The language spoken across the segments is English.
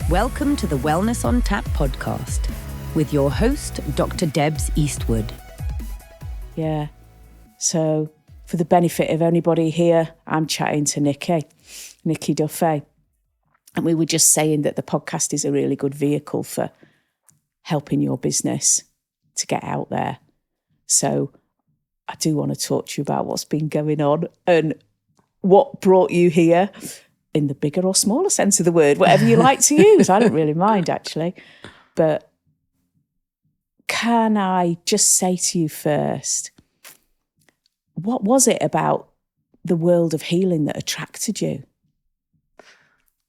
Welcome to the Wellness on Tap podcast with your host, Dr. Debs Eastwood. Yeah. So for the benefit of anybody here, I'm chatting to Niki Duffy. And we were just saying that the podcast is a really good vehicle for helping your business to get out there. So I do want to talk to you about what's been going on and what brought you here in the bigger or smaller sense of the word, whatever you like to use. I don't really mind, actually. But can I just say to you first, what was it about the world of healing that attracted you?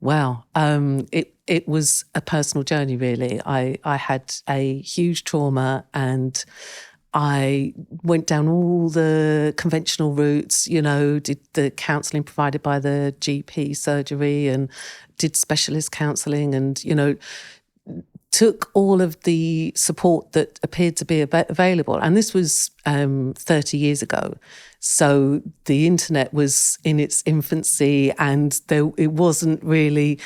Well, it was a personal journey, really. I had a huge trauma and I went down all the conventional routes, did the counselling provided by the GP surgery and did specialist counselling and, took all of the support that appeared to be available. And this was 30 years ago. So the internet was in its infancy and it wasn't really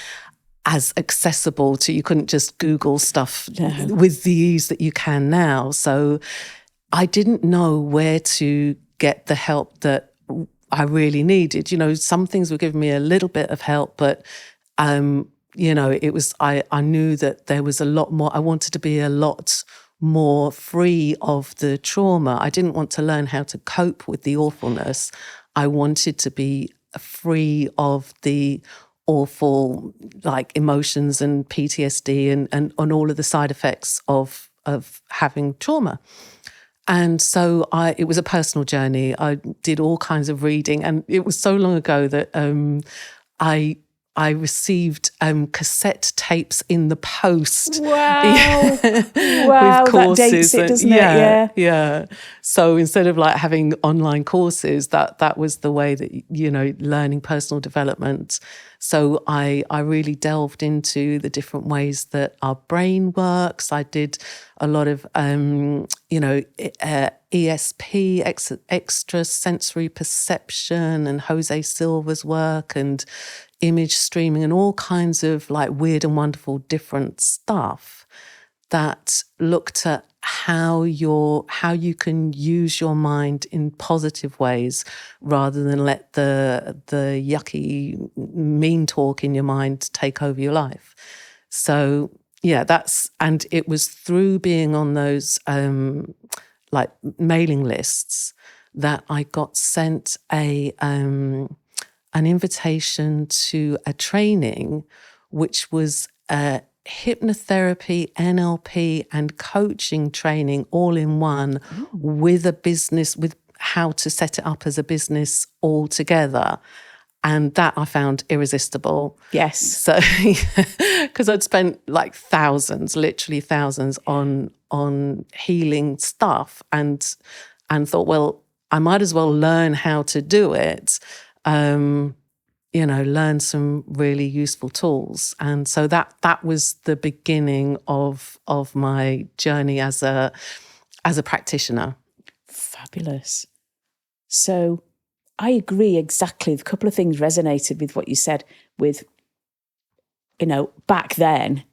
as accessible to, you couldn't just Google stuff with the ease that you can now. So I didn't know where to get the help that I really needed. Some things were giving me a little bit of help, but it was, I knew that there was a lot more. I wanted to be a lot more free of the trauma. I didn't want to learn how to cope with the awfulness. I wanted to be free of the awful emotions and PTSD and all of the side effects of having trauma. And so it was a personal journey. I did all kinds of reading, and it was so long ago that I received cassette tapes in the post. Wow. Wow, with courses. That dates it, doesn't it? Yeah. So instead of having online courses, that was the way that, learning personal development. So I really delved into the different ways that our brain works. I did a lot of, ESP, extra sensory perception, and Jose Silva's work and image streaming and all kinds of weird and wonderful different stuff that looked at how you can use your mind in positive ways rather than let the yucky mean talk in your mind take over your life. So yeah, and it was through being on those mailing lists that I got sent an invitation to a training, which was a hypnotherapy, NLP, and coaching training all in one with a business, with how to set it up as a business all together. And that I found irresistible. Yes. So, because I'd spent literally thousands on healing stuff and thought, well, I might as well learn how to do it. Learn some really useful tools. And so that was the beginning of my journey as a practitioner. Fabulous. So I agree exactly. A couple of things resonated with what you said with, back then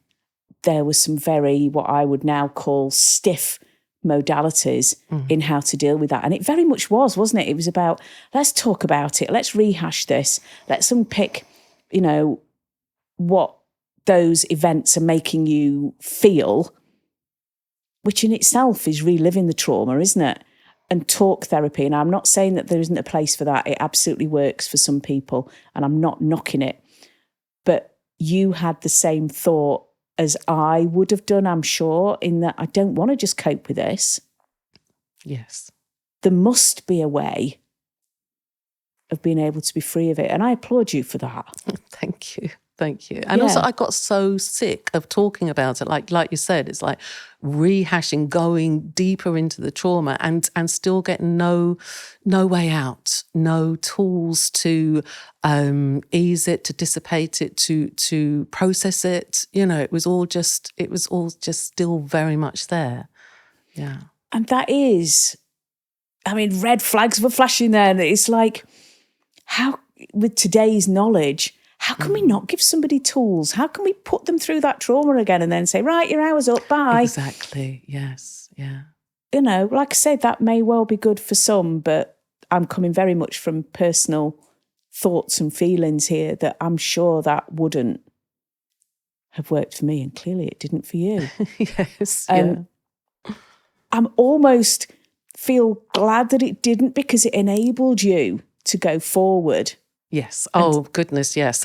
there was some very, what I would now call stiff modalities in how to deal with that. And it very much was, wasn't it? It was about, let's talk about it. Let's rehash this. Let's unpick, what those events are making you feel, which in itself is reliving the trauma, isn't it? And talk therapy. And I'm not saying that there isn't a place for that. It absolutely works for some people, and I'm not knocking it. But you had the same thought as I would have done, I'm sure, in that I don't want to just cope with this. Yes. There must be a way of being able to be free of it. And I applaud you for that. Thank you. And also I got so sick of talking about it. Like you said, it's rehashing, going deeper into the trauma and still getting no way out, no tools to ease it, to dissipate it, to process it. It was all just still very much there. Yeah. And that is, red flags were flashing there. And it's how, with today's knowledge, How can we not give somebody tools? How can we put them through that trauma again and then say, right, your hour's up, bye? Exactly. Yes. Yeah. You know, like I said, that may well be good for some, but I'm coming very much from personal thoughts and feelings here that I'm sure that wouldn't have worked for me, and clearly it didn't for you. Yes. Yeah. I'm almost feel glad that it didn't, because it enabled you to go forward. Yes. Oh goodness. Yes.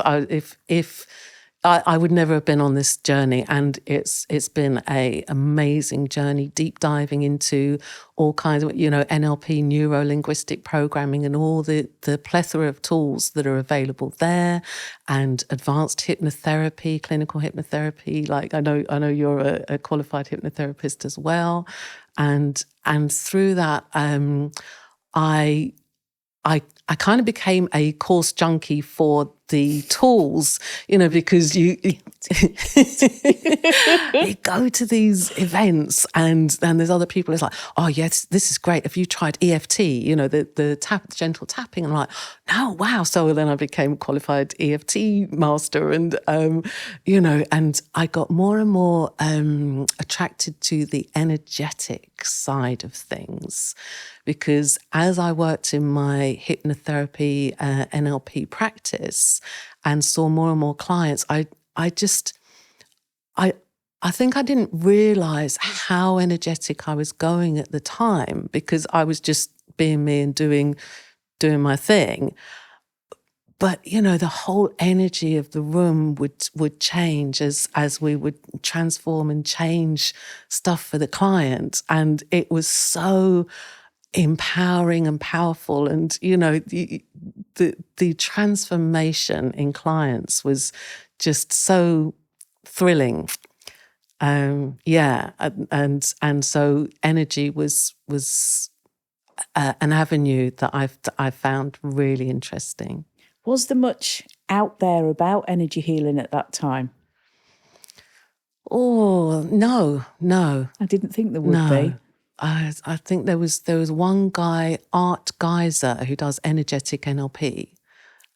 I would never have been on this journey, and it's been a amazing journey, deep diving into all kinds of, NLP, neuro-linguistic programming, and all the plethora of tools that are available there, and advanced hypnotherapy, clinical hypnotherapy. Like I know you're a qualified hypnotherapist as well, and through that, I kind of became a course junkie for the tools, because you go to these events and there's other people. It's like, oh yes, this is great. Have you tried EFT? The gentle tapping. And I'm like, no, wow. So then I became a qualified EFT master, and and I got more and more attracted to the energetic side of things, because as I worked in my hypnotherapy, NLP practice, and saw more and more clients, I think I didn't realize how energetic I was going at the time, because I was just being me and doing my thing. But the whole energy of the room would change as we would transform and change stuff for the client, and it was so empowering and powerful. And the transformation in clients was just so thrilling. And so energy was an avenue that I found really interesting. Was there much out there about energy healing at that time? Oh, no. I didn't think there would be. I think there was one guy, Art Geyser, who does energetic NLP,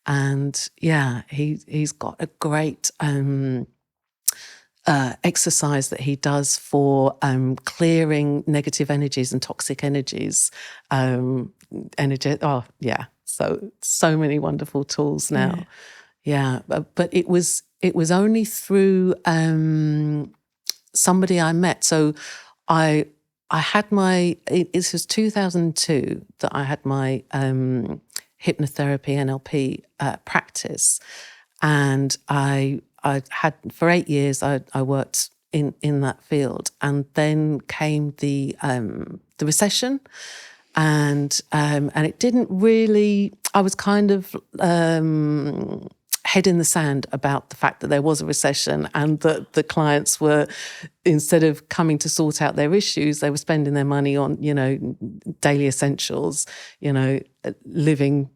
and he's got a great exercise that he does for clearing negative energies and toxic energies. So many wonderful tools now. Yeah, but it was only through somebody I met. So I had it was 2002 that I had my hypnotherapy NLP practice, and I had for 8 years I worked in that field, and then came the recession, and it didn't really. I was kind of head in the sand about the fact that there was a recession, and that the clients were, instead of coming to sort out their issues, they were spending their money on, daily essentials, living,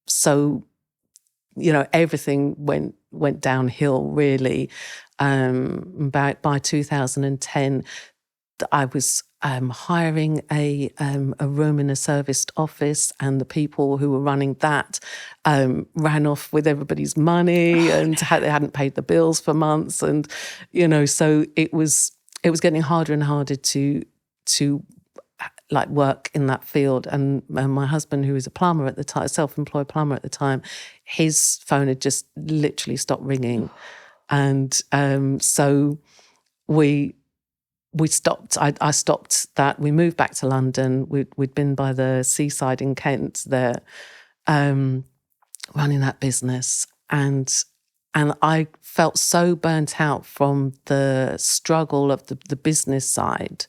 so, everything went downhill really. By 2010, I was hiring a room in a serviced office, and the people who were running that ran off with everybody's money, and they hadn't paid the bills for months, and so it was getting harder and harder to like work in that field. And my husband, who was a plumber at the time, self-employed plumber at the time, his phone had just literally stopped ringing, and so we stopped. I stopped that. We moved back to London. We'd been by the seaside in Kent there, running that business, and I felt so burnt out from the struggle of the business side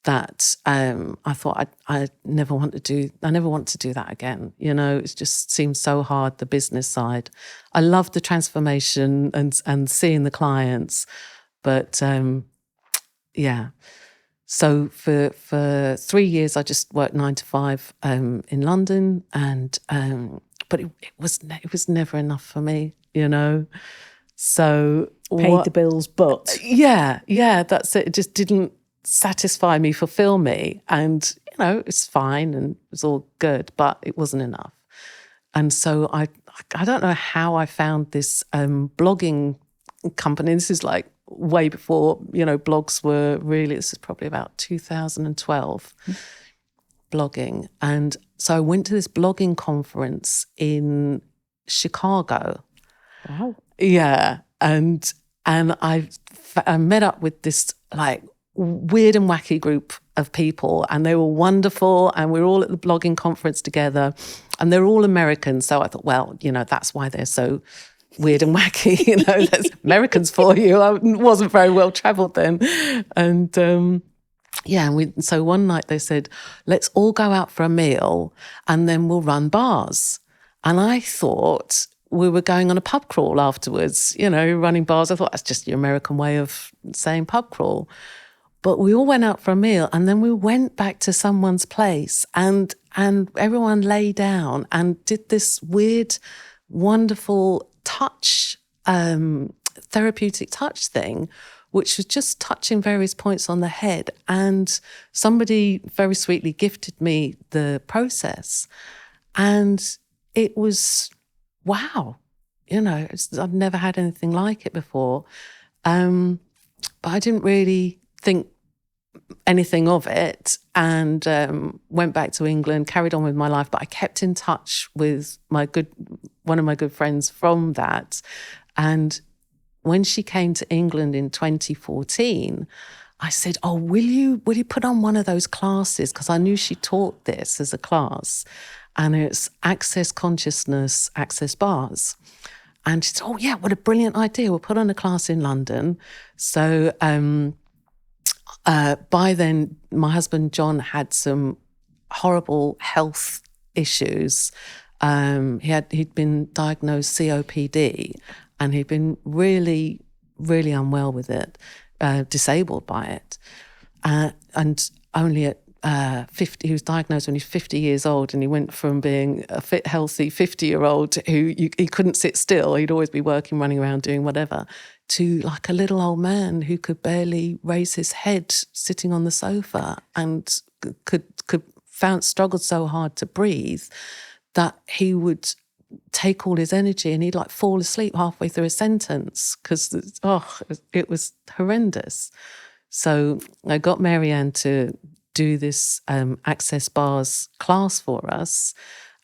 that I thought I never want to do that again. It just seems so hard, the business side. I love the transformation and seeing the clients, but so for 3 years I just worked 9 to 5 in London, and but it was never enough for me, So paid the bills, but that's it. It just didn't satisfy me, fulfill me, and it's fine and it was all good, but it wasn't enough. And so I don't know how I found this blogging company. This is like way before, blogs were really, this is probably about 2012, blogging. And so I went to this blogging conference in Chicago. Wow. Yeah. And I met up with this like weird and wacky group of people, and they were wonderful, and we were all at the blogging conference together, and they're all Americans. So I thought, well, so why they're so weird and wacky, that's Americans for you. I wasn't very well traveled then. And so one night they said, let's all go out for a meal and then we'll run bars. And I thought we were going on a pub crawl afterwards, running bars. I thought that's just your American way of saying pub crawl. But we all went out for a meal, and then we went back to someone's place, and everyone lay down and did this weird, wonderful touch, therapeutic touch thing, which was just touching various points on the head. And somebody very sweetly gifted me the process. And it was, wow, I've never had anything like it before. But I didn't really think anything of it, and went back to England, carried on with my life. But I kept in touch with one of my good friends from that. And when she came to England in 2014, I said, oh, will you put on one of those classes? Because I knew she taught this as a class, and it's Access Consciousness, Access Bars. And she said, oh yeah, what a brilliant idea. We'll put on a class in London. So by then, my husband, John, had some horrible health issues. He'd been diagnosed COPD, and he'd been really, really unwell with it, disabled by it. And only at 50, he was diagnosed when he was 50 years old, and he went from being a fit, healthy 50-year-old who he couldn't sit still, he'd always be working, running around, doing whatever, to like a little old man who could barely raise his head sitting on the sofa, and struggled so hard to breathe that he would take all his energy and he'd like fall asleep halfway through a sentence because it was horrendous. So I got Marianne to do this Access Bars class for us,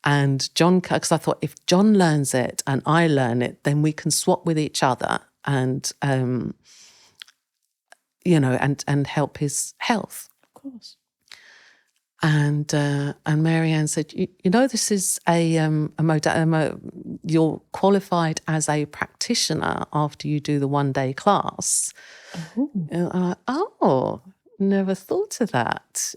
and John, because I thought if John learns it and I learn it, then we can swap with each other and and help his health. Of course. And Marianne said, this is you're qualified as a practitioner after you do the 1-day class. And I'm like, never thought of that.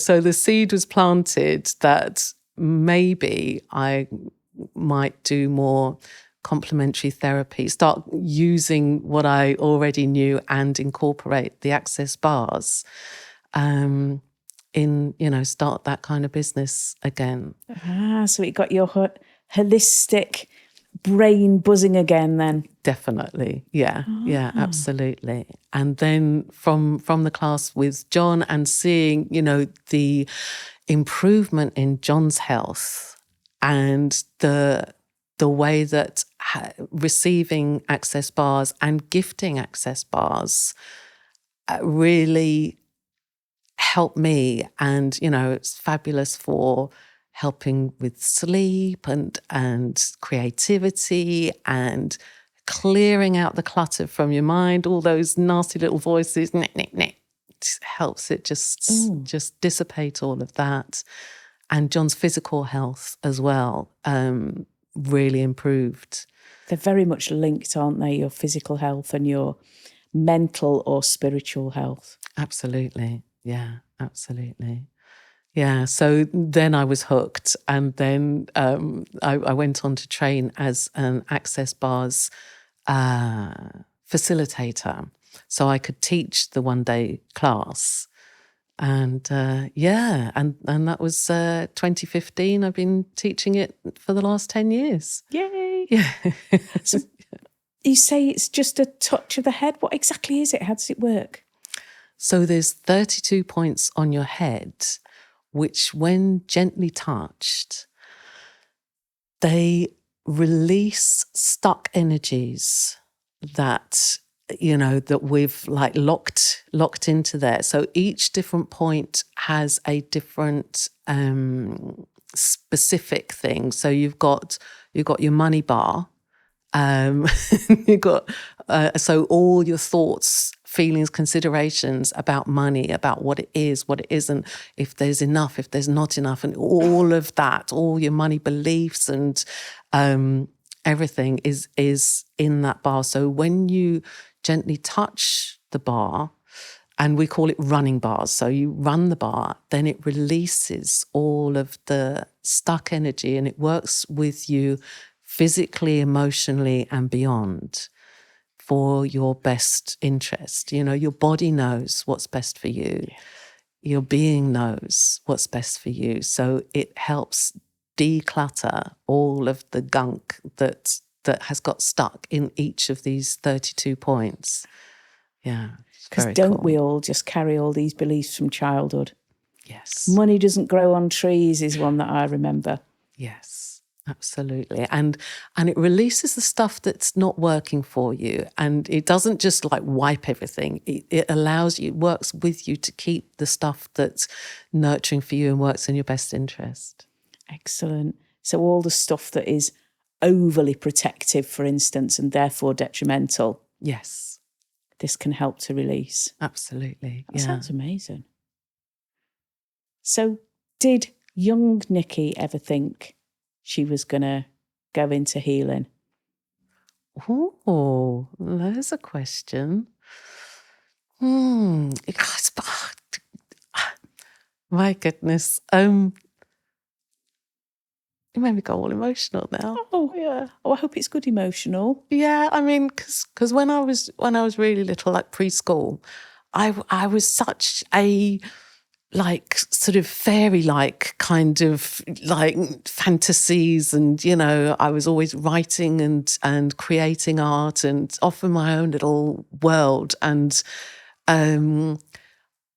So the seed was planted that maybe I might do more complementary therapy, start using what I already knew and incorporate the Access Bars. Start that kind of business again. So it got your holistic brain buzzing again then? Definitely, yeah, yeah, absolutely. And then from the class with John and seeing, the improvement in John's health and the way that receiving Access Bars and gifting Access Bars really help me, and it's fabulous for helping with sleep and creativity and clearing out the clutter from your mind, all those nasty little voices. It helps it just dissipate all of that. And John's physical health as well really improved. They're very much linked, aren't they? Your physical health and your mental or spiritual health. Absolutely. Yeah, absolutely. Yeah, so then I was hooked, and then I went on to train as an Access Bars facilitator, so I could teach the 1-day class. And and that was 2015. I've been teaching it for the last 10 years. Yay! Yeah. So you say it's just a touch of the head. What exactly is it? How does it work? So there's 32 points on your head, which when gently touched, they release stuck energies that, that we've like locked into there. So each different point has a different specific thing. So you've got your money bar. You've got so all your thoughts, feelings, considerations about money, about what it is, what it isn't, if there's enough, if there's not enough, and all of that, all your money beliefs and everything is in that bar. So when you gently touch the bar, and we call it running bars, so you run the bar, then it releases all of the stuck energy, and it works with you physically, emotionally, and beyond for your best interest. Your body knows what's best for you. Yeah. Your being knows what's best for you. So it helps declutter all of the gunk that has got stuck in each of these 32 points. Yeah. Because don't we all just carry all these beliefs from childhood? Yes. Money doesn't grow on trees is one that I remember. Yes, absolutely. And it releases the stuff that's not working for you. And it doesn't just like wipe everything. It allows you, it works with you to keep the stuff that's nurturing for you and works in your best interest. Excellent. So all the stuff that is overly protective, for instance, and therefore detrimental. Yes. This can help to release. Absolutely. That sounds amazing. So did young Niki ever think she was going to go into healing? Oh, there's a question. My goodness. You made me go all emotional now. Oh, yeah. Oh, I hope it's good emotional. Yeah, I mean, because when I was really little, like preschool, I was such a like sort of fairy-like kind of like fantasies, and I was always writing and creating art and off in my own little world, and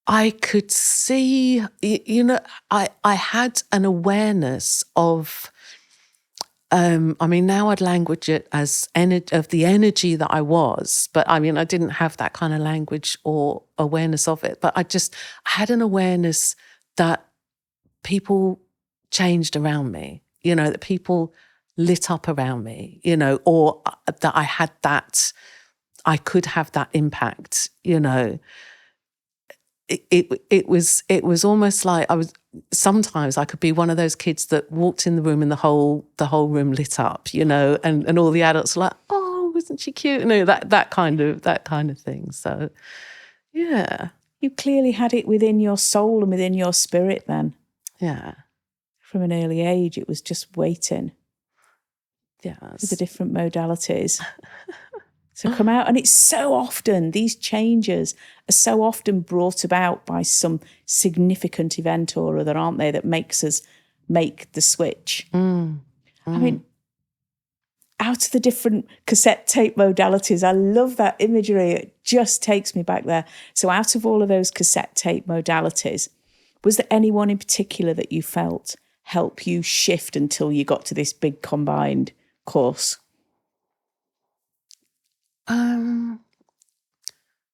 I could see, I had an awareness of, now I'd language it as of the energy that I was, but I didn't have that kind of language or awareness of it. But I had an awareness that people changed around me, that people lit up around me, or that I could have that impact, It was almost like sometimes I could be one of those kids that walked in the room and the whole room lit up, and all the adults were like, oh, isn't she cute? That kind of thing. So yeah. You clearly had it within your soul and within your spirit then. Yeah. From an early age, it was just waiting. Yeah. For the different modalities. To come out. And it's so often, these changes are so often brought about by some significant event or other, aren't they, that makes us make the switch. Out of the different cassette tape modalities, I love that imagery. It just takes me back there. So out of all of those cassette tape modalities, was there anyone in particular that you felt help you shift until you got to this big combined course?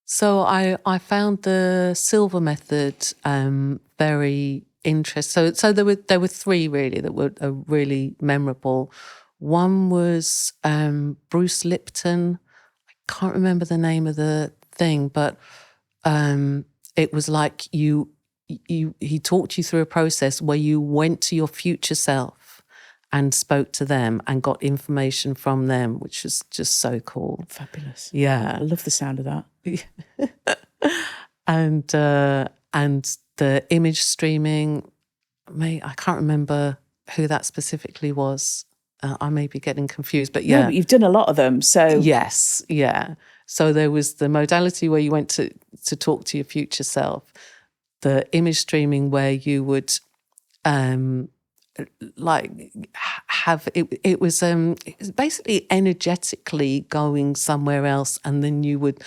So I found the silver method very interesting. So there were three really that were really memorable. One was Bruce Lipton. I can't remember the name of the thing, but it was like he talked you through a process where you went to your future self and spoke to them and got information from them, which was just so cool. Fabulous. Yeah. I love the sound of that. And the image streaming, I can't remember who that specifically was. I may be getting confused, but yeah. No, but you've done a lot of them, so... Yes, yeah. So there was the modality where you went to talk to your future self, the image streaming where you would... have it was basically energetically going somewhere else, and then you would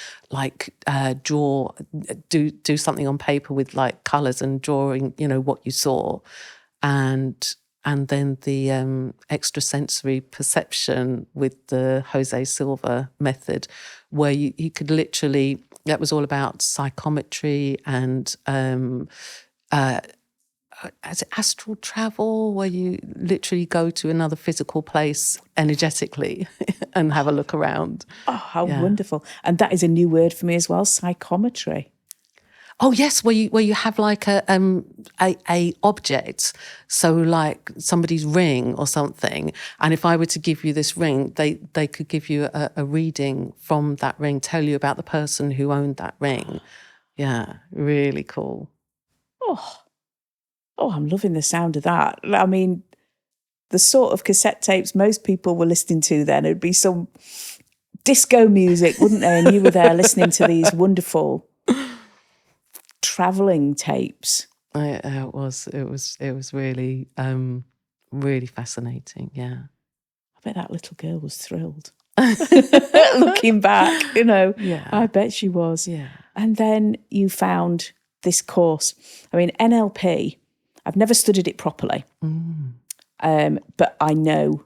do something on paper with like colors and drawing what you saw, and and then the extrasensory perception with the Jose Silva method, where you could literally, that was all about psychometry and is it astral travel, where you literally go to another physical place energetically and have a look around. Oh, how wonderful. And that is a new word for me as well, psychometry. Oh yes, where you have like a object, so like somebody's ring or something, and if I were to give you this ring, they could give you a reading from that ring, tell you about the person who owned that ring. Yeah, really cool. Oh, I'm loving the sound of that. I mean, the sort of cassette tapes most people were listening to then, it'd be some disco music, wouldn't they? And you were there listening to these wonderful traveling tapes. It was really really fascinating. Yeah, I bet that little girl was thrilled. Looking back, Yeah. I bet she was. Yeah. And then you found this course. I mean, NLP, I've never studied it properly, but I know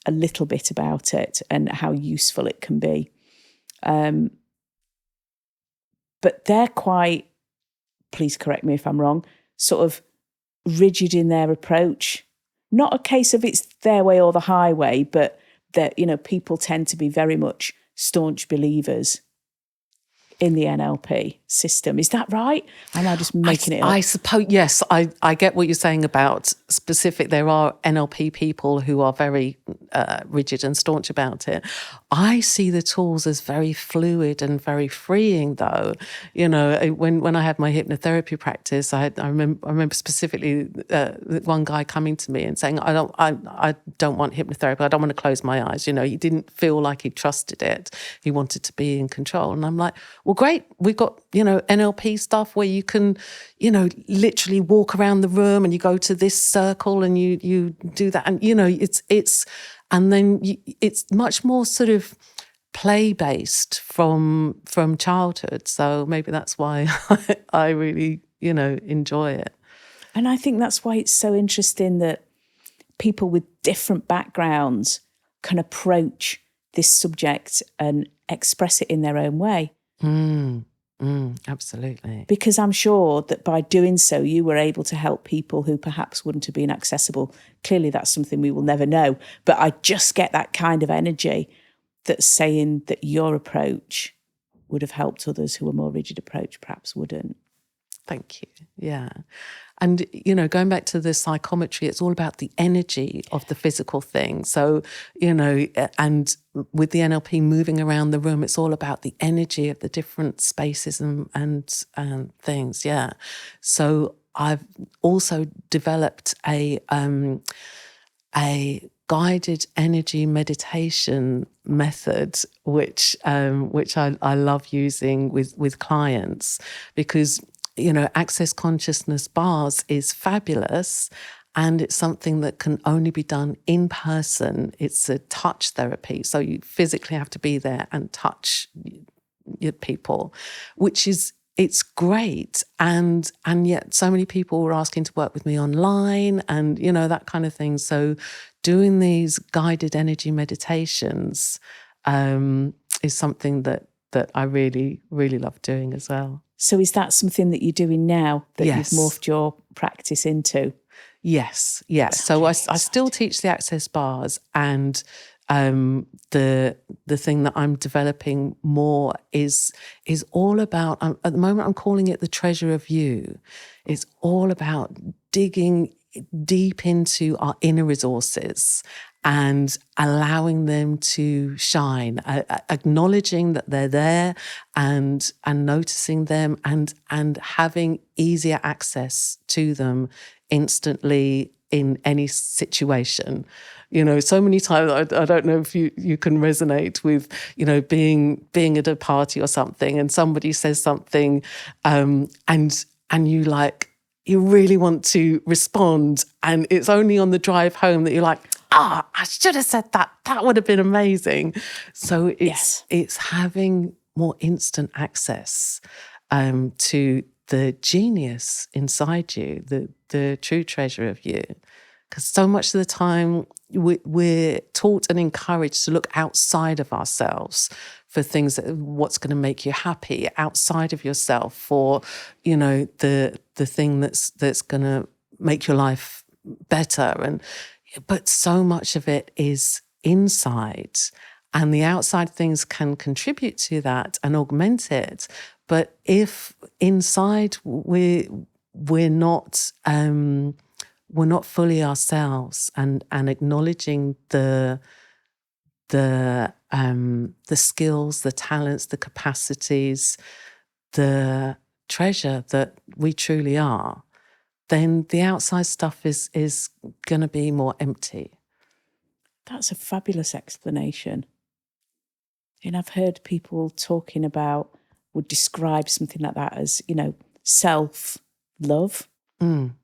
a little bit about it and how useful it can be. But they're quite, please correct me if I'm wrong, sort of rigid in their approach. Not a case of it's their way or the highway, but that, people tend to be very much staunch believers in the NLP system. Is that right? Am I just making it up? I suppose, yes, I get what you're saying about specific. There are NLP people who are very rigid and staunch about it. I see the tools as very fluid and very freeing, though. When I had my hypnotherapy practice, I remember specifically one guy coming to me and saying, I don't want hypnotherapy. I don't want to close my eyes. He didn't feel like he trusted it. He wanted to be in control. And I'm like, well, great. We've got, NLP stuff where you can, literally walk around the room and you go to this circle and you do that. And, it's much more sort of play-based from childhood. So maybe that's why I really, enjoy it. And I think that's why it's so interesting that people with different backgrounds can approach this subject and express it in their own way. Absolutely. Because I'm sure that by doing so, you were able to help people who perhaps wouldn't have been accessible. Clearly, that's something we will never know. But I just get that kind of energy that's saying that your approach would have helped others who a more rigid approach perhaps wouldn't. Thank you. Yeah. And, going back to the psychometry, it's all about the energy of the physical thing. So, and with the NLP moving around the room, it's all about the energy of the different spaces and things. Yeah. So I've also developed a guided energy meditation method, which I love using with clients, because Access Consciousness Bars is fabulous, and it's something that can only be done in person. It's a touch therapy, so you physically have to be there and touch your people, it's great. And yet so many people were asking to work with me online and, that kind of thing. So doing these guided energy meditations is something that I really, really love doing as well. So is that something that you're doing now that Yes. you've morphed your practice into? Yes. So I still teach the Access Bars, and the thing that I'm developing more is all about, at the moment I'm calling it the treasure of you. It's all about digging deep into our inner resources and allowing them to shine, acknowledging that they're there and noticing them and having easier access to them instantly in any situation. So many times, I don't know if you can resonate with, being at a party or something and somebody says something and you really want to respond, and it's only on the drive home that you're like, I should have said that. That would have been amazing. So it's having more instant access to the genius inside you, the true treasure of you, Because so much of the time we're taught and encouraged to look outside of ourselves for things what's going to make you happy, outside of yourself for, the thing that's going to make your life better. But so much of it is inside, and the outside things can contribute to that and augment it. But if inside we're not fully ourselves and acknowledging the skills, the talents, the capacities, the treasure that we truly are, then the outside stuff is going to be more empty. That's a fabulous explanation. And I've heard people talking about, would describe something like that as, self-love. Mm.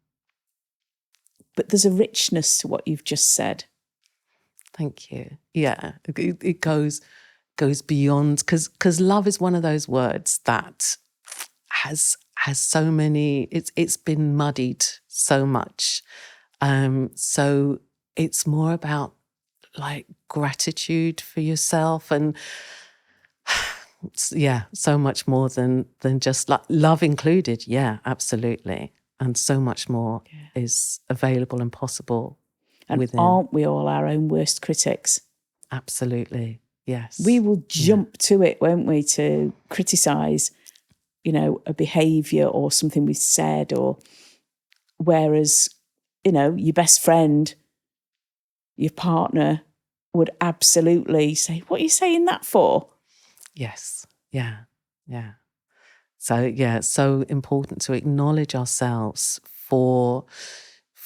But there's a richness to what you've just said. Thank you. Yeah, it goes beyond, because love is one of those words that has so many. It's been muddied so much. So it's more about like gratitude for yourself, and so much more than just love included. Yeah, absolutely. And so much more is available and possible. And within. Aren't we all our own worst critics? Absolutely, yes. We will jump to it, won't we, to criticise, a behaviour or something we've said, or whereas, your best friend, your partner would absolutely say, what are you saying that for? Yes, yeah. So, it's so important to acknowledge ourselves for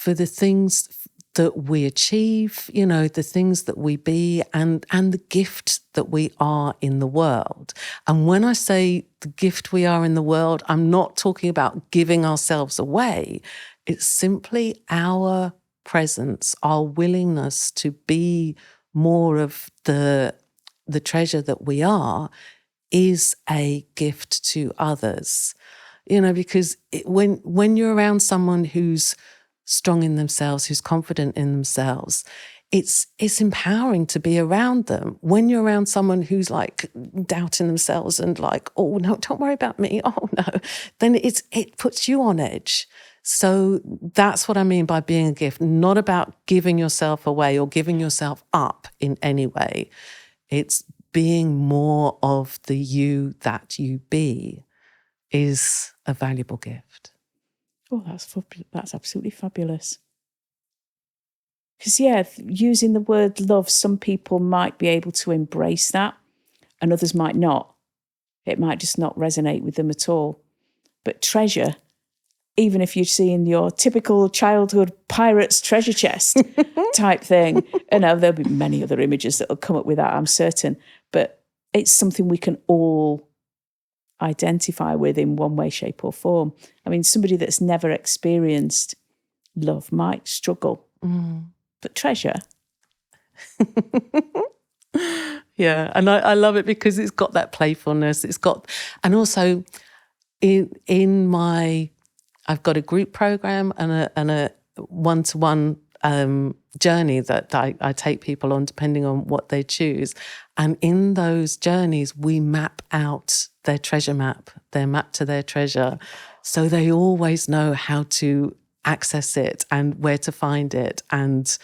the things that we achieve, the things that we be, and the gift that we are in the world. And when I say the gift we are in the world, I'm not talking about giving ourselves away. It's simply our presence, our willingness to be more of the treasure that we are is a gift to others. Because when you're around someone who's strong in themselves, who's confident in themselves, it's empowering to be around them. When you're around someone who's like doubting themselves and like, oh no, don't worry about me, oh no, then it puts you on edge. So that's what I mean by being a gift, not about giving yourself away or giving yourself up in any way. It's being more of the you that you be is a valuable gift. Oh, that's absolutely fabulous. Because, using the word love, some people might be able to embrace that and others might not. It might just not resonate with them at all. But treasure, even if you're seeing your typical childhood pirate's treasure chest type thing, there'll be many other images that will come up with that, I'm certain. But it's something we can all identify with in one way, shape or form. I mean, somebody that's never experienced love might struggle. But treasure. Yeah, and I love it because it's got that playfulness. It's got, and also in my, I've got a group program and a one-to-one journey that I take people on depending on what they choose. And in those journeys, we map out their treasure map, their map to their treasure. So they always know how to access it and where to find it. And,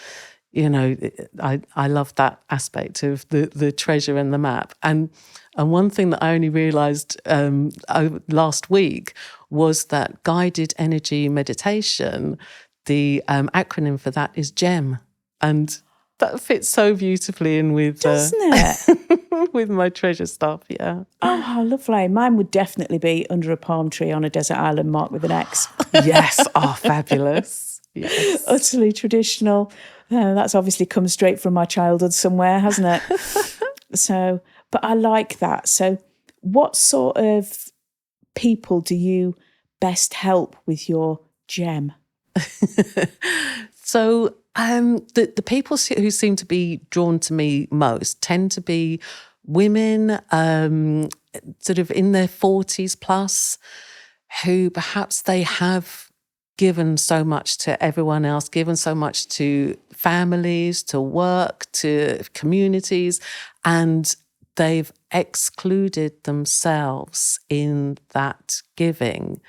I love that aspect of the treasure and the map. And one thing that I only realised last week was that guided energy meditation, the acronym for that is GEM. And that fits so beautifully in with... Doesn't it? with my treasure stuff, yeah. Oh, how lovely. Mine would definitely be under a palm tree on a desert island marked with an X. Yes, fabulous. Yes. Utterly traditional. That's obviously come straight from my childhood somewhere, hasn't it? So, but I like that. So what sort of people do you best help with your GEM? So the people who seem to be drawn to me most tend to be women sort of in their 40s plus, who perhaps they have given so much to everyone else, given so much to families, to work, to communities, and they've excluded themselves in that giving.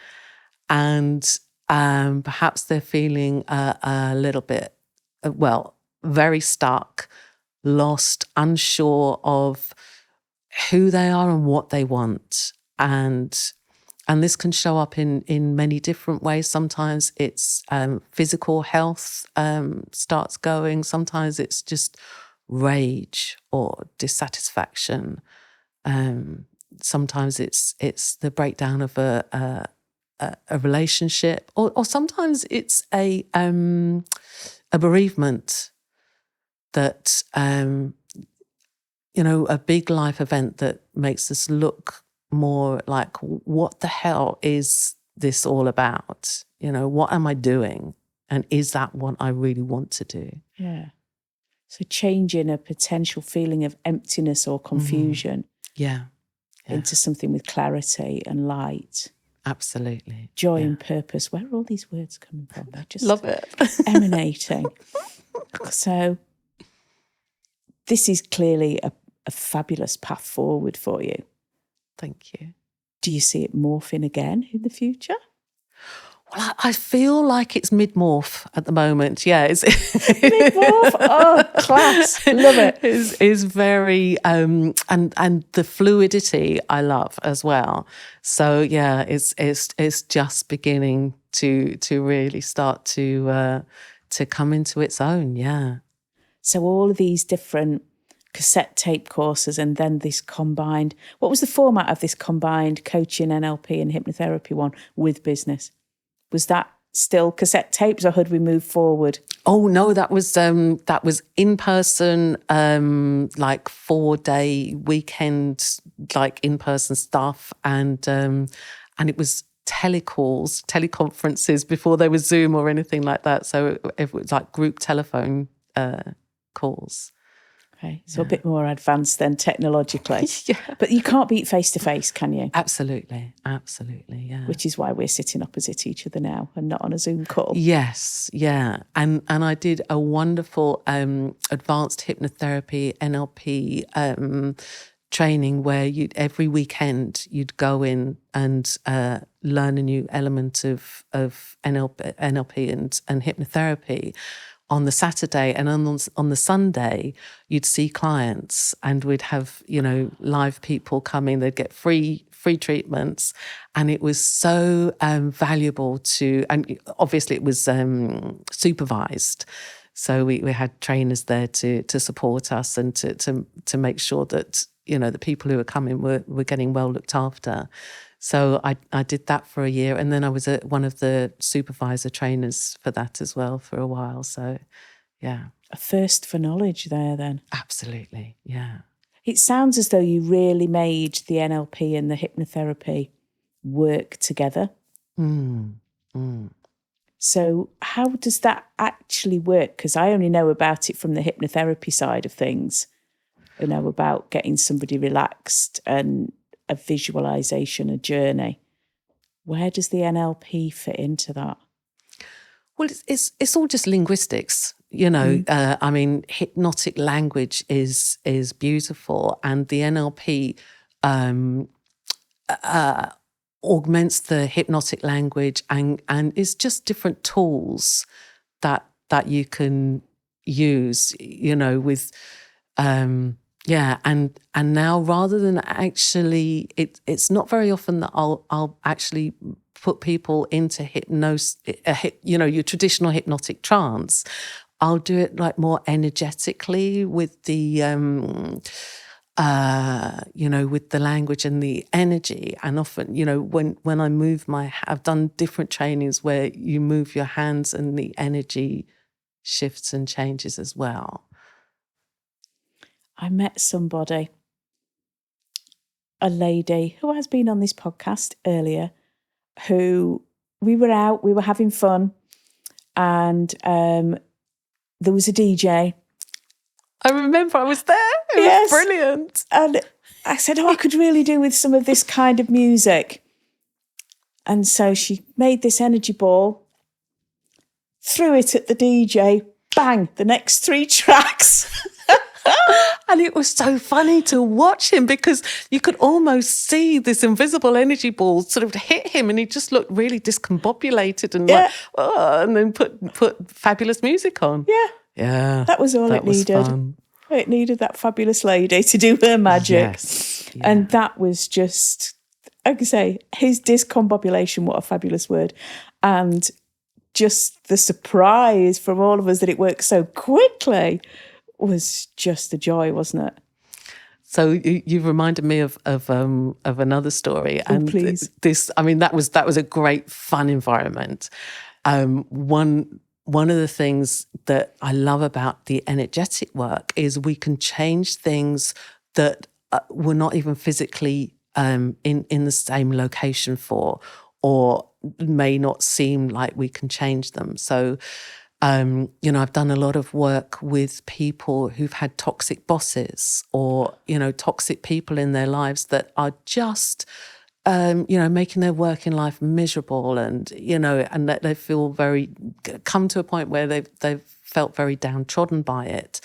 And perhaps they're feeling a little bit, very stuck, lost, unsure of who they are and what they want. And this can show up in many different ways. Sometimes it's physical health starts going. Sometimes it's just rage or dissatisfaction. Sometimes it's the breakdown of a relationship, or sometimes it's a bereavement that a big life event that makes us look more like, what the hell is this all about? What am I doing? And is that what I really want to do? Yeah. So changing a potential feeling of emptiness or confusion into something with clarity and light. Absolutely. Joy and purpose. Where are all these words coming from? They're just love it. Emanating. So this is clearly a fabulous path forward for you. Thank you. Do you see it morphing again in the future? Well, I feel like it's mid-morph at the moment. Yeah, it's mid-morph. Oh, class! Love it. Is very and the fluidity I love as well. So yeah, it's just beginning to really start to come into its own. Yeah. So all of these different cassette tape courses, and then this combined. What was the format of this combined coaching, NLP, and hypnotherapy one with business? Was that still cassette tapes, or had we moved forward? Oh no, that was in person, like 4-day weekend, like in person stuff, and it was teleconferences before there was Zoom or anything like that. So it was like group telephone calls. Okay, so a bit more advanced then technologically. Yeah. But you can't beat face-to-face, can you? Absolutely, yeah. Which is why we're sitting opposite each other now and not on a Zoom call. Yes, yeah. And I did a wonderful advanced hypnotherapy, NLP training where every weekend you'd go in and learn a new element of NLP and hypnotherapy on the Saturday, and on the Sunday, you'd see clients, and we'd have live people come in. They'd get free treatments, and it was so valuable to. And obviously, it was supervised, so we had trainers there to support us and to make sure that the people who were coming were getting well looked after. So I did that for a year, and then I was one of the supervisor trainers for that as well for a while. So, yeah. A thirst for knowledge there then. Absolutely, yeah. It sounds as though you really made the NLP and the hypnotherapy work together. So how does that actually work? Because I only know about it from the hypnotherapy side of things. I know about getting somebody relaxed and a visualization, a journey. Where does the NLP fit into that? Well, it's all just linguistics, I mean, hypnotic language is beautiful, and the NLP augments the hypnotic language, and it's just different tools that you can use, with. And now, rather than actually, it's not very often that I'll actually put people into hypnosis, your traditional hypnotic trance. I'll do it like more energetically with the, with the language and the energy. And often, when I move I've done different trainings where you move your hands and the energy shifts and changes as well. I met somebody, a lady who has been on this podcast earlier, who we were having fun, and there was a DJ. I remember I was there. It was brilliant. And I said, I could really do with some of this kind of music. And so she made this energy ball, threw it at the DJ, bang, the next 3 tracks. And it was so funny to watch him because you could almost see this invisible energy ball sort of hit him, and he just looked really discombobulated and like, oh, and then put fabulous music on. Yeah. Yeah. That was all it needed. Fun. It needed that fabulous lady to do her magic. Yes. Yeah. And that was just, like I say, his discombobulation, what a fabulous word. And just the surprise from all of us that it worked so quickly was just a joy, wasn't it? So you've reminded me of another story, and please. That was a great fun environment. One of the things that I love about the energetic work is we can change things that we're not even physically in the same location for, or may not seem like we can change them. So, I've done a lot of work with people who've had toxic bosses or, toxic people in their lives that are just, making their working life miserable, and, and that they feel come to a point where they've felt very downtrodden by it.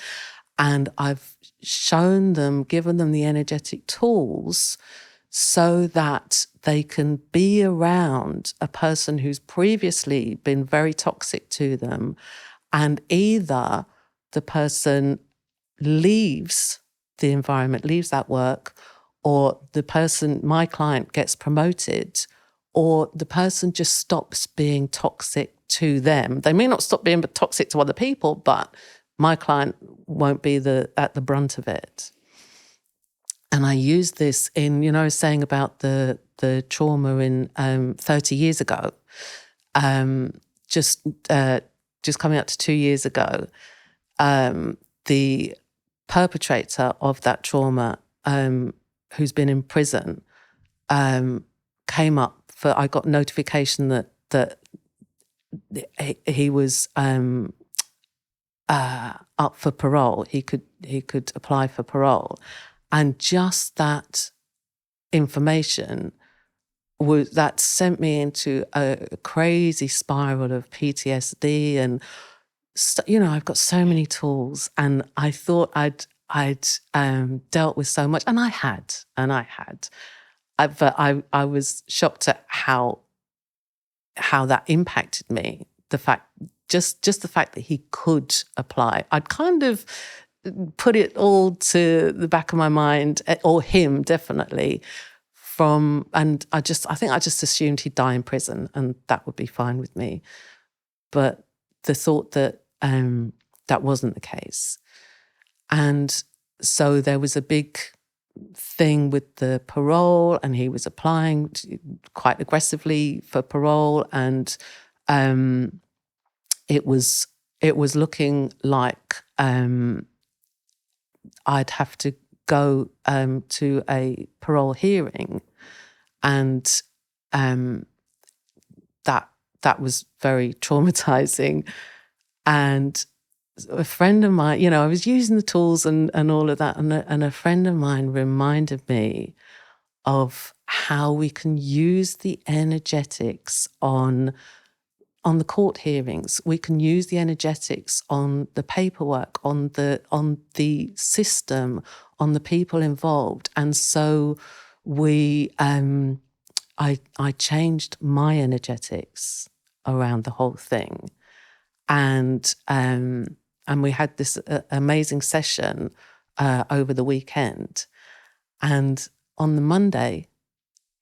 And I've given them the energetic tools so that they can be around a person who's previously been very toxic to them, and either the person leaves the environment, leaves that work, or the person, my client, gets promoted, or the person just stops being toxic to them. They may not stop being toxic to other people, but my client won't be at the brunt of it. And I use this in, I was saying about the trauma in 30 years ago, just coming up to 2 years ago, the perpetrator of that trauma, who's been in prison, came up for, I got notification that he was up for parole. He could apply for parole. And just that information that sent me into a crazy spiral of PTSD, and I've got so many tools, and I thought I'd dealt with so much, and I had, but I was shocked at how that impacted me. The fact, just the fact that he could apply, I'd kind of put it all to the back of my mind, or him definitely, and I think I just assumed he'd die in prison, and that would be fine with me. But the thought that that wasn't the case. And so there was a big thing with the parole, and he was applying quite aggressively for parole, and it was looking like I'd have to go to a parole hearing, and that was very traumatizing. And a friend of mine, I was using the tools and all of that, and a friend of mine reminded me of how we can use the energetics on the court hearings. We can use the energetics on the paperwork, on the system, on the people involved. And so I changed my energetics around the whole thing. And we had this amazing session over the weekend. And on the Monday,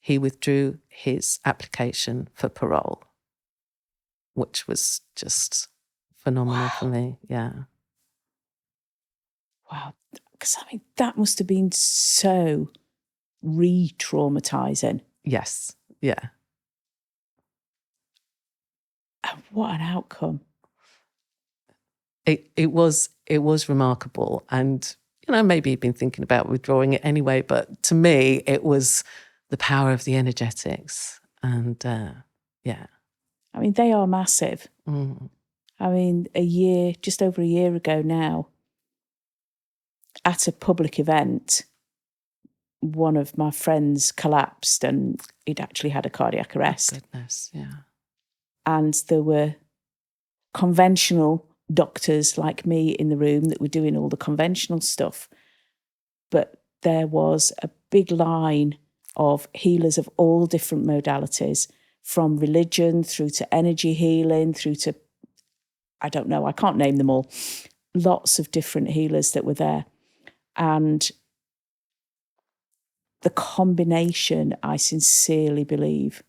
he withdrew his application for parole, which was just phenomenal for me. Yeah. Wow. Because that must have been so re-traumatizing. Yes. Yeah. And what an outcome. It was remarkable. And, maybe he'd been thinking about withdrawing it anyway, but to me, it was the power of the energetics. And yeah. They are massive. Mm. Just over a year ago now, at a public event, one of my friends collapsed, and he'd actually had a cardiac arrest. Oh, goodness, yeah. And there were conventional doctors like me in the room that were doing all the conventional stuff. But there was a big line of healers of all different modalities, from religion through to energy healing, through to, I don't know, I can't name them all. Lots of different healers that were there. And the combination, I sincerely believe,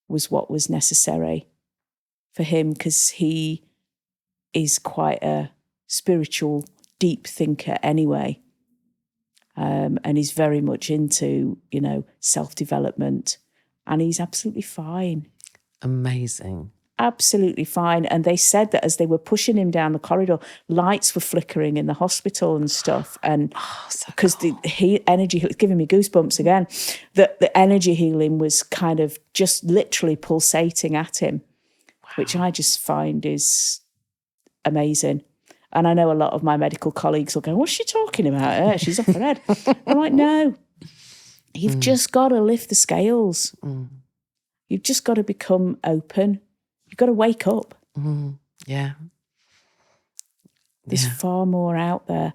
was what was necessary for him, because he is quite a spiritual, deep thinker anyway. And he's very much into, self-development. And he's absolutely fine. Amazing. Absolutely fine. And they said that as they were pushing him down the corridor, lights were flickering in the hospital and stuff. And because the energy, it's giving me goosebumps again, that the energy healing was kind of just literally pulsating at him, which I just find is amazing. And I know a lot of my medical colleagues will go, what's she talking about? She's off her head. I'm like, no, you've just got to lift the scales. You've just got to become open. You've got to wake up. Yeah. There's far more out there.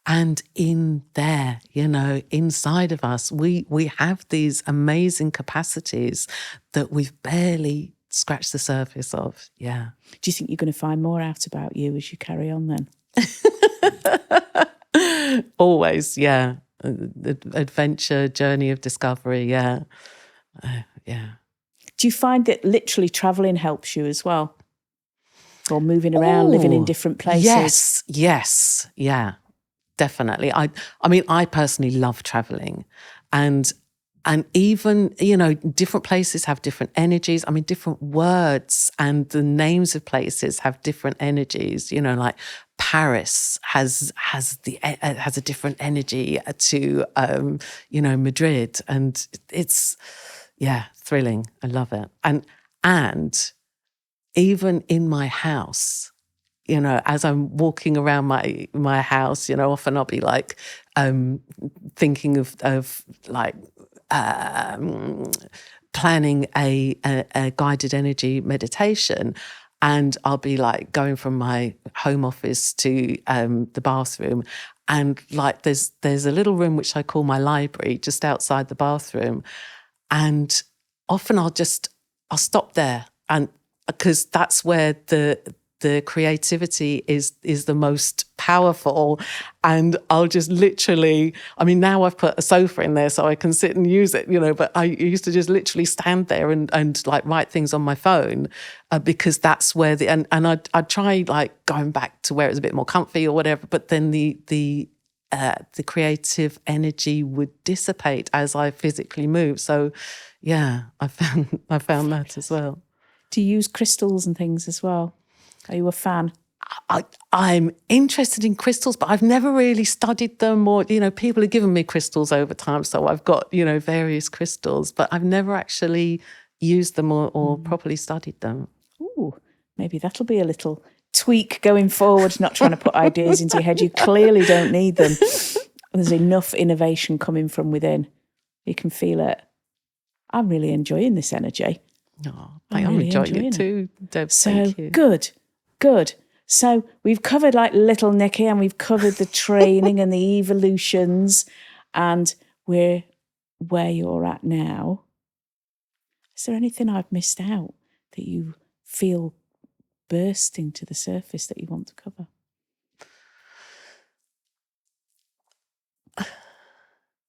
And in there, inside of us, we have these amazing capacities that we've barely scratched the surface of. Yeah. Do you think you're going to find more out about you as you carry on then? Always, yeah. The adventure, journey of discovery, yeah. Yeah. Do you find that literally travelling helps you as well? Or moving around, living in different places? Yes, yeah, definitely. I mean, I personally love travelling, and even, different places have different energies. I mean, different words and the names of places have different energies. Like Paris has a different energy to Madrid, and it's thrilling. I love it. And even in my house, as I'm walking around my house, often I'll be like thinking of like planning a guided energy meditation, and I'll be like going from my home office to the bathroom, and like there's a little room which I call my library just outside the bathroom, and often I'll stop there, and because that's where the creativity is the most powerful. And I'll just literally, I mean, now I've put a sofa in there so I can sit and use it, but I used to just literally stand there and like write things on my phone because that's where and I'd try like going back to where it was a bit more comfy or whatever, but then the creative energy would dissipate as I physically move. So yeah, I found that as well. Do you use crystals and things as well? Are you a fan? I'm interested in crystals, but I've never really studied them, or, people have given me crystals over time. So I've got, various crystals, but I've never actually used them or properly studied them. Ooh, maybe that'll be a little tweak going forward, not trying to put ideas into your head. You clearly don't need them. There's enough innovation coming from within. You can feel it. I'm really enjoying this energy. Oh, I'm really enjoying it too, Deb. So thank you. Good. So we've covered like little Niki, and we've covered the training and the evolutions, and we're where you're at now. Is there anything I've missed out that you feel bursting to the surface that you want to cover?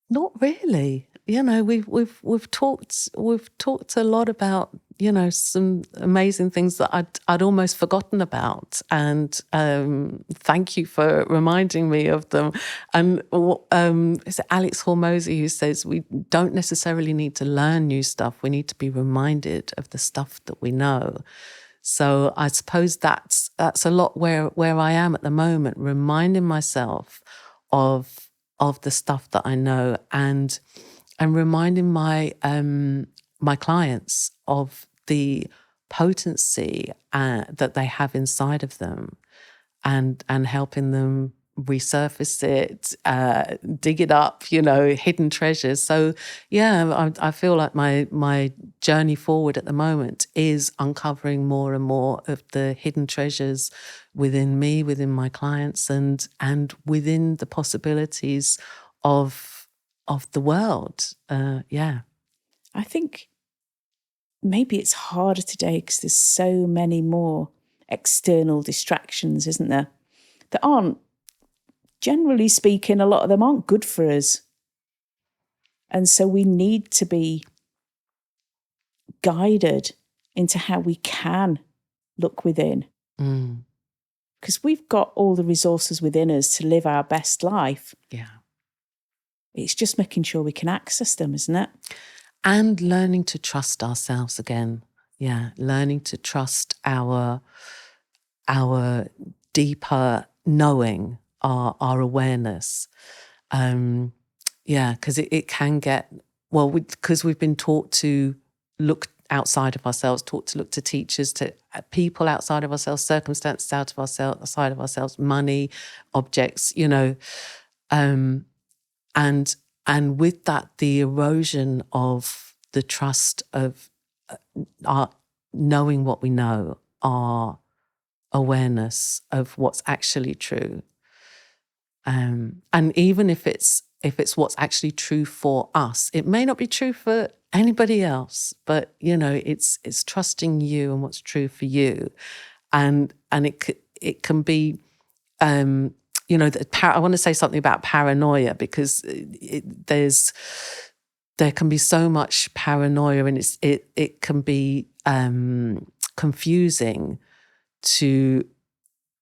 Not really. We've talked a lot about, some amazing things that I'd almost forgotten about, and thank you for reminding me of them. And it's Alex Hormozy who says we don't necessarily need to learn new stuff. We need to be reminded of the stuff that we know. So I suppose that's a lot where I am at the moment, reminding myself of the stuff that I know, and reminding my clients of the potency that they have inside of them, and helping them resurface it, dig it up, hidden treasures. So yeah, I feel like my journey forward at the moment is uncovering more and more of the hidden treasures within me, within my clients, and within the possibilities of the world. I think maybe it's harder today because there's so many more external distractions, isn't there? That aren't, generally speaking, a lot of them aren't good for us. And so we need to be guided into how we can look within. Because we've got all the resources within us to live our best life. Yeah. It's just making sure we can access them, isn't it? And learning to trust ourselves again. Yeah, learning to trust our deeper knowing, our awareness. Because it can get, because we've been taught to look outside of ourselves, taught to look to teachers, to people outside of ourselves, circumstances outside of ourselves, money, objects, and with that, the erosion of the trust of our knowing what we know, our awareness of what's actually true. And even if it's what's actually true for us, it may not be true for anybody else, but it's trusting you and what's true for you, and it can be. I want to say something about paranoia, because there can be so much paranoia, and it can be confusing to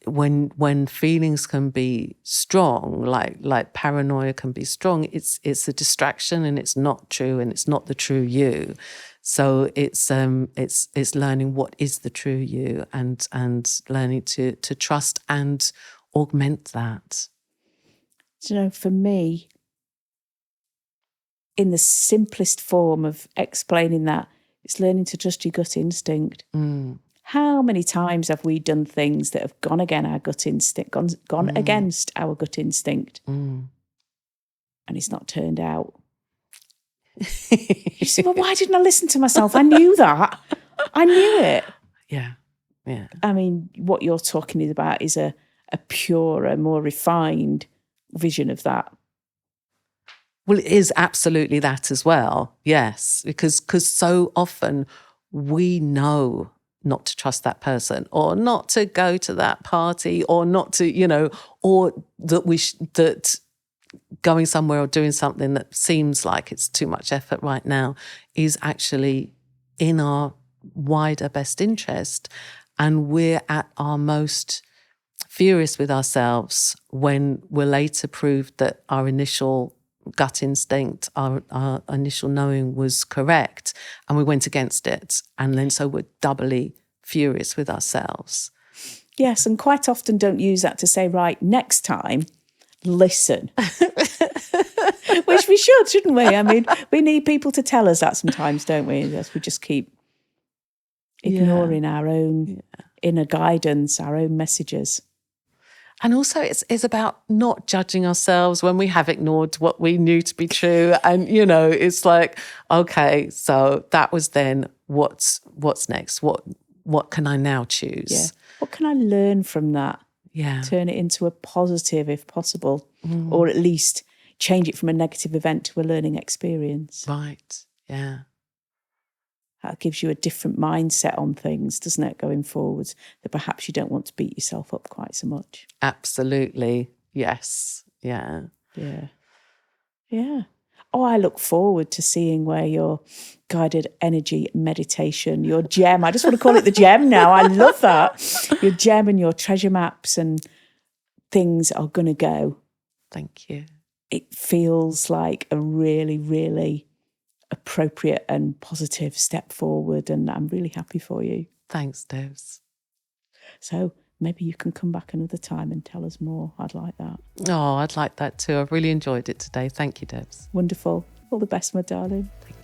when feelings can be strong, like paranoia can be strong. It's a distraction, and it's not true, and it's not the true you. So it's learning what is the true you, and learning to trust and augment that. For me, in the simplest form of explaining that, it's learning to trust your gut instinct. How many times have we done things that have gone against our gut instinct, gone against our gut instinct, and it's not turned out? You say, well, why didn't I listen to myself? I knew that. I knew it. Yeah. I mean, what you're talking about is a purer, more refined vision of that. Well, it is absolutely that as well. Yes, because so often we know not to trust that person, or not to go to that party, or not to, or that that going somewhere or doing something that seems like it's too much effort right now is actually in our wider best interest. And we're at our most furious with ourselves when we're later proved that our initial gut instinct, our initial knowing was correct, and we went against it. And then so we're doubly furious with ourselves. Yes, and quite often don't use that to say, right, next time, listen. Which we should, shouldn't we? I mean, we need people to tell us that sometimes, don't we? Yes, we just keep ignoring our own inner guidance, our own messages. And also it's about not judging ourselves when we have ignored what we knew to be true. And, it's like, okay, so that was then, what's next? What can I now choose? Yeah. What can I learn from that? Yeah. Turn it into a positive if possible, or at least change it from a negative event to a learning experience. Right. Yeah. That gives you a different mindset on things, doesn't it, going forwards, that perhaps you don't want to beat yourself up quite so much. Absolutely. Yes. Yeah. Yeah. Yeah. Oh, I look forward to seeing where your guided energy meditation, your gem, I just want to call it the gem now. I love that. Your gem and your treasure maps and things are going to go. Thank you. It feels like a really, really appropriate and positive step forward, and I'm really happy for you. Thanks, Debs. So maybe you can come back another time and tell us more. I'd like that. Oh, I'd like that too. I've really enjoyed it today. Thank you, Debs. Wonderful. All the best, my darling. Thank you.